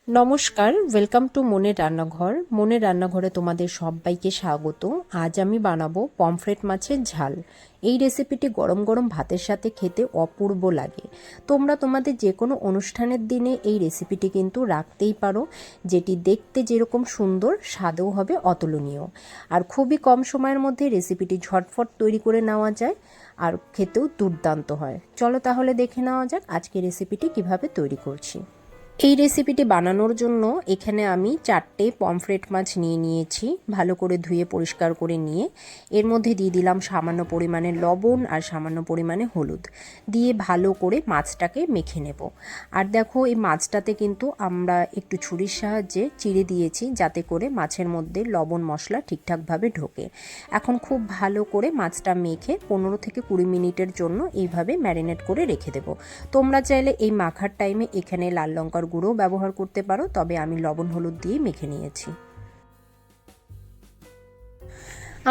নমস্কার, welcome to মনের রান্নাঘর। মনের রান্নাঘরে তোমাদের সবাইকে স্বাগত। আজ আমি বানাবো পমফ্রেট মাছের ঝাল। এই রেসিপিটি গরম গরম ভাতের সাথে খেতে অপূর্ব লাগে। তোমরা তোমাদের যে কোনো অনুষ্ঠানের দিনে এই রেসিপিটি কিন্তু রাখতেই পারো, যেটি দেখতে যেরকম সুন্দর স্বাদেও হবে অতুলনীয়। আর খুবই কম সময়ের মধ্যে রেসিপিটি ঝটফট তৈরি করে নেওয়া যায় আর খেতেও দুর্দান্ত হয়। চলো তাহলে দেখে নেওয়া যাক আজকে রেসিপিটি কিভাবে তৈরি করছি। এই রেসিপিটি বানানোর জন্য এখানে আমি 4টে পমফ্রেট মাছ নিয়ে নিয়েছি, ভালো করে ধুয়ে পরিষ্কার করে নিয়ে এর মধ্যে দিয়ে দিলাম সামান্য পরিমাণে লবণ আর সামান্য পরিমাণে হলুদ দিয়ে ভালো করে মাছটাকে মেখে নেব। আর দেখো এই মাছটাতে কিন্তু আমরা একটু ছুরির সাহায্যে চিড়ে দিয়েছি যাতে করে মাছের মধ্যে লবণ মশলা ঠিকঠাকভাবে ঢোকে। এখন খুব ভালো করে মাছটা মেখে 15 থেকে 20 মিনিটের জন্য এইভাবে ম্যারিনেট করে রেখে দেব। তোমরা চাইলে এই মাখার টাইমে এখানে লাল লঙ্কার গুঁড়ো ব্যবহার করতে পারো, তবে আমি লবণ হলুদ দিয়ে মেখে নিয়েছি।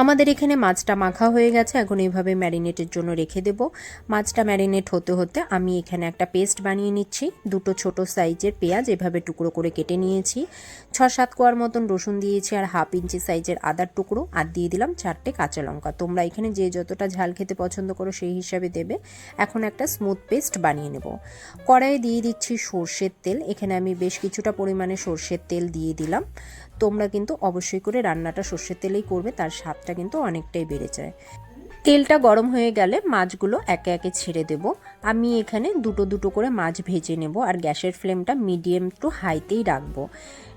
আমাদের এখানে মাছটা মাখা হয়ে গেছে, এখন এইভাবে ম্যারিনেটের জন্য রেখে দেব। মাছটা ম্যারিনেট হতে হতে আমি এখানে একটা পেস্ট বানিয়ে নিচ্ছি। দুটো ছোট সাইজের পেঁয়াজ এভাবে টুকরো করে কেটে নিয়েছি, 6-7 কোয়ার মতন রসুন দিয়েছি, আর হাফ ইঞ্চি সাইজের আদার টুকরো, আর দিয়ে দিলাম 4টে কাঁচা লঙ্কা। তোমরা এখানে যে যতটা ঝাল খেতে পছন্দ করো সেই হিসাবে দেবে। এখন একটা স্মুথ পেস্ট বানিয়ে নেব। কড়াইয়ে দিয়ে দিচ্ছি সর্ষের তেল, এখানে আমি বেশ কিছুটা পরিমাণে সর্ষের তেল দিয়ে দিলাম। তোমরা কিন্তু অবশ্যই করে রান্নাটা সর্ষের তেলেই করবে, তার স্বাদটা কিন্তু অনেকটাই বেড়ে যায়। তেলটা গরম হয়ে গেলে মাছগুলো একে একে ছেড়ে দেব। আমি এখানে দুটো দুটো করে মাছ ভেজে নেব, আর গ্যাসের ফ্লেমটা মিডিয়াম টু হাইতেই রাখবো।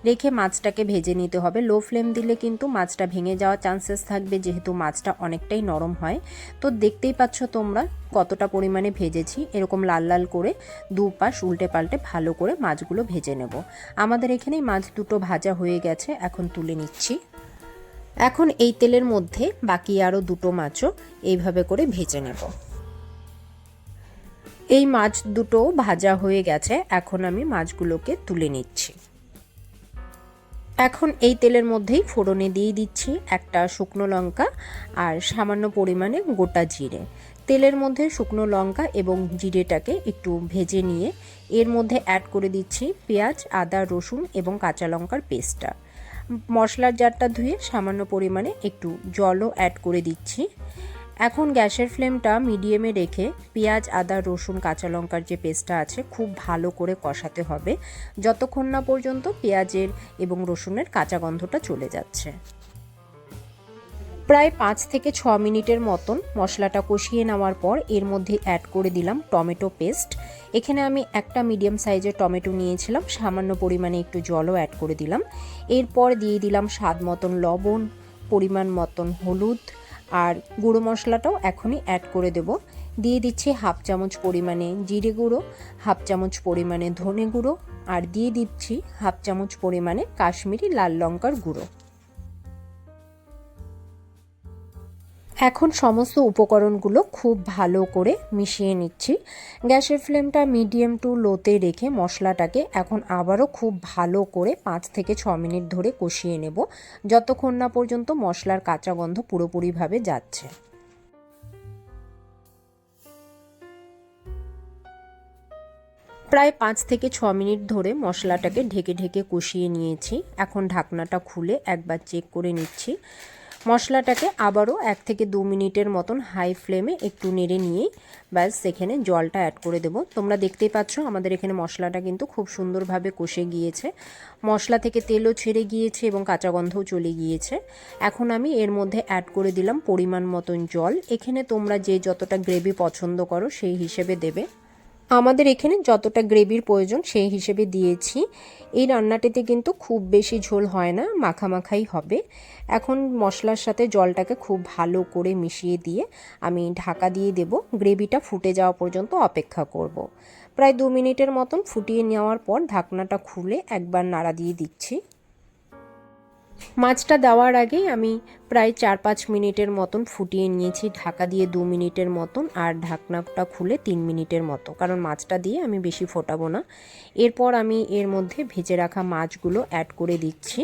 রেখে মাছটাকে ভেজে নিতে হবে। লো ফ্লেম দিলে কিন্তু মাছটা ভেঙে যাওয়ার চান্সেস থাকবে, যেহেতু মাছটা অনেকটাই নরম হয়। তো দেখতেই পাচ্ছ তোমরা কতটা পরিমাণে ভেজেছি। এরকম লাল লাল করে দুপাশ উল্টে পাল্টে ভালো করে মাছগুলো ভেজে নেব। আমাদের এখানে মাছ দুটো ভাজা হয়ে গেছে, এখন তুলে নিচ্ছি। এখন এই তেলের মধ্যে বাকি আরও দুটো মাছও এইভাবে করে ভেজে নেব। এই মাছ দুটো ভাজা হয়ে গেছে, এখন আমি মাছগুলোকে তুলে নিচ্ছি। এখন এই তেলের মধ্যেই ফোড়নে দিয়ে দিচ্ছি একটা শুকনো লঙ্কা আর সামান্য পরিমাণে গোটা জিরে। তেলের মধ্যে শুকনো লঙ্কা এবং জিরেটাকে একটু ভেজে নিয়ে এর মধ্যে অ্যাড করে দিচ্ছি পেঁয়াজ, আদা, রসুন এবং কাঁচা লঙ্কার পেস্টটা। মশলার জারটা ধুয়ে সামান্য পরিমাণে একটু জলও অ্যাড করে দিচ্ছি। এখন গ্যাসের ফ্লেমটা মিডিয়ামে রেখে পেঁয়াজ, আদা, রসুন, কাঁচা লঙ্কার যে পেস্টটা আছে খুব ভালো করে কষাতে হবে, যতক্ষণ না পর্যন্ত পেঁয়াজের এবং রসুনের কাঁচা গন্ধটা চলে যাচ্ছে। প্রায় 5 থেকে 6 মিনিটের মতন মশলাটা কষিয়ে নেওয়ার পর এর মধ্যে অ্যাড করে দিলাম টমেটো পেস্ট। এখানে আমি একটা মিডিয়াম সাইজের টমেটো নিয়েছিলাম, সামান্য পরিমাণে একটু জলও অ্যাড করে দিলাম। এরপর দিয়ে দিলাম স্বাদ মতন লবণ, পরিমাণ মতন হলুদ, আর গুঁড়ো মশলাটাও এখনই অ্যাড করে দেব। দিয়ে দিচ্ছি হাফ চামচ পরিমাণে জিরে গুঁড়ো, হাফ চামচ পরিমাণে ধনে গুঁড়ো, আর দিয়ে দিচ্ছি হাফ চামচ পরিমাণে কাশ্মীরি লাল লঙ্কার গুঁড়ো। এখন সমস্ত উপকরণগুলো খুব ভালো করে মিশিয়ে নিচ্ছি। গ্যাসের ফ্লেমটা মিডিয়াম টু লোতে রেখে মশলাটাকে এখন আবারও খুব ভালো করে 5 থেকে 6 মিনিট ধরে কষিয়ে নেব, যতক্ষণ না পর্যন্ত মশলার কাঁচা গন্ধ পুরোপুরিভাবে যাচ্ছে। প্রায় 5 থেকে 6 মিনিট ধরে মশলাটাকে ঢেকে ঢেকে কষিয়ে নিয়েছি। এখন ঢাকনাটা খুলে একবার চেক করে নিচ্ছি। মশলাটাকে আবারও 1 থেকে 2 মিনিটের মতন হাই ফ্লেমে একটু নেড়ে নিয়েই ব্যাস সেখানে জলটা অ্যাড করে দেব। তোমরা দেখতেই পাচ্ছ আমাদের এখানে মশলাটা কিন্তু খুব সুন্দরভাবে কষে গিয়েছে, মশলা থেকে তেলও ছেড়ে গিয়েছে এবং কাঁচা গন্ধও চলে গিয়েছে। এখন আমি এর মধ্যে অ্যাড করে দিলাম পরিমাণ মতন জল। এখানে তোমরা যে যতটা গ্রেভি পছন্দ করো সেই হিসেবে দেবে। আমাদের এখানে যতটা গ্রেভির প্রয়োজন সেই হিসেবে দিয়েছি। এই রান্নাটিতে কিন্তু খুব বেশি ঝোল হয় না, মাখামাখাই হবে। এখন মশলার সাথে জলটাকে খুব ভালো করে মিশিয়ে দিয়ে আমি ঢাকা দিয়ে দেব। গ্রেভিটা ফুটে যাওয়া পর্যন্ত অপেক্ষা করব। প্রায় 2 মিনিটের মতন ফুটিয়ে নেওয়ার পর ঢাকনাটা খুলে একবার নাড়া দিয়ে দিচ্ছি। মাছটা দেওয়ার আগেই আমি প্রায় 4-5 মিনিটের মতন ফুটিয়ে নিয়েছি, ঢাকা দিয়ে 2 মিনিটের মতন, আর ঢাকনাটা খুলে 3 মিনিটের মতো, কারণ মাছটা দিয়ে আমি বেশি ফোটাবো না। এরপর আমি এর মধ্যে ভেজে রাখা মাছগুলো অ্যাড করে দিচ্ছি।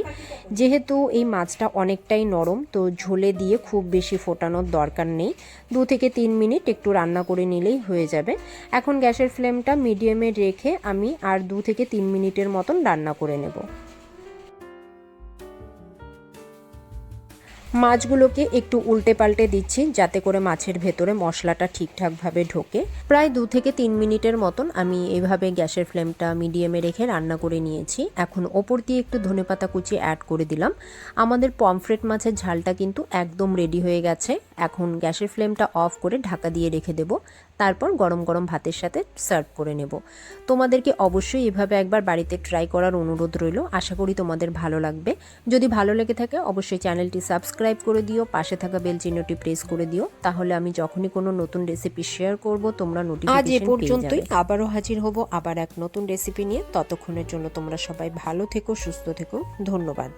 যেহেতু এই মাছটা অনেকটাই নরম, তো ঝোলে দিয়ে খুব বেশি ফোটানোর দরকার নেই। 2 থেকে 3 মিনিট একটু রান্না করে নিলেই হয়ে যাবে। এখন গ্যাসের ফ্লেমটা মিডিয়ামে রেখে আমি আর 2 থেকে 3 মিনিটের মতন রান্না করে নেব। মাছগুলোকে একটু উল্টে পাল্টে দিচ্ছি যাতে করে মাছের ভেতরে মশলাটা ঠিকঠাকভাবে ঢোকে। প্রায় 2 থেকে 3 মিনিটের মতন আমি এইভাবে গ্যাসের ফ্লেমটা মিডিয়ামে রেখে রান্না করে নিয়েছি। এখন ওপর দিয়ে একটু ধনেপাতা কুচি অ্যাড করে দিলাম। আমাদের পমফ্রেট মাছের ঝালটা কিন্তু একদম রেডি হয়ে গেছে। এখন গ্যাসের ফ্লেমটা অফ করে ঢাকা দিয়ে রেখে দেব, তারপর গরম গরম ভাতের সাথে সার্ভ করে নেব। তোমাদেরকে অবশ্যই এভাবে একবার বাড়িতে ট্রাই করার অনুরোধ রইল। আশা করি তোমাদের ভালো লাগবে। যদি ভালো লেগে থাকে অবশ্যই চ্যানেলটি সাবস্ক্রাইব করে দিও, পাশে থাকা বেল চিহ্নটি প্রেস করে দিও, তাহলে আমি যখনই কোনো নতুন রেসিপি শেয়ার করব তোমরা নোটিফিকেশন পেয়ে যাবে। আজ এ পর্যন্তই, আবারও হাজির হব আবার এক নতুন রেসিপি নিয়ে। ততক্ষণের জন্য তোমরা সবাই ভালো থেকো, সুস্থ থেকো। ধন্যবাদ।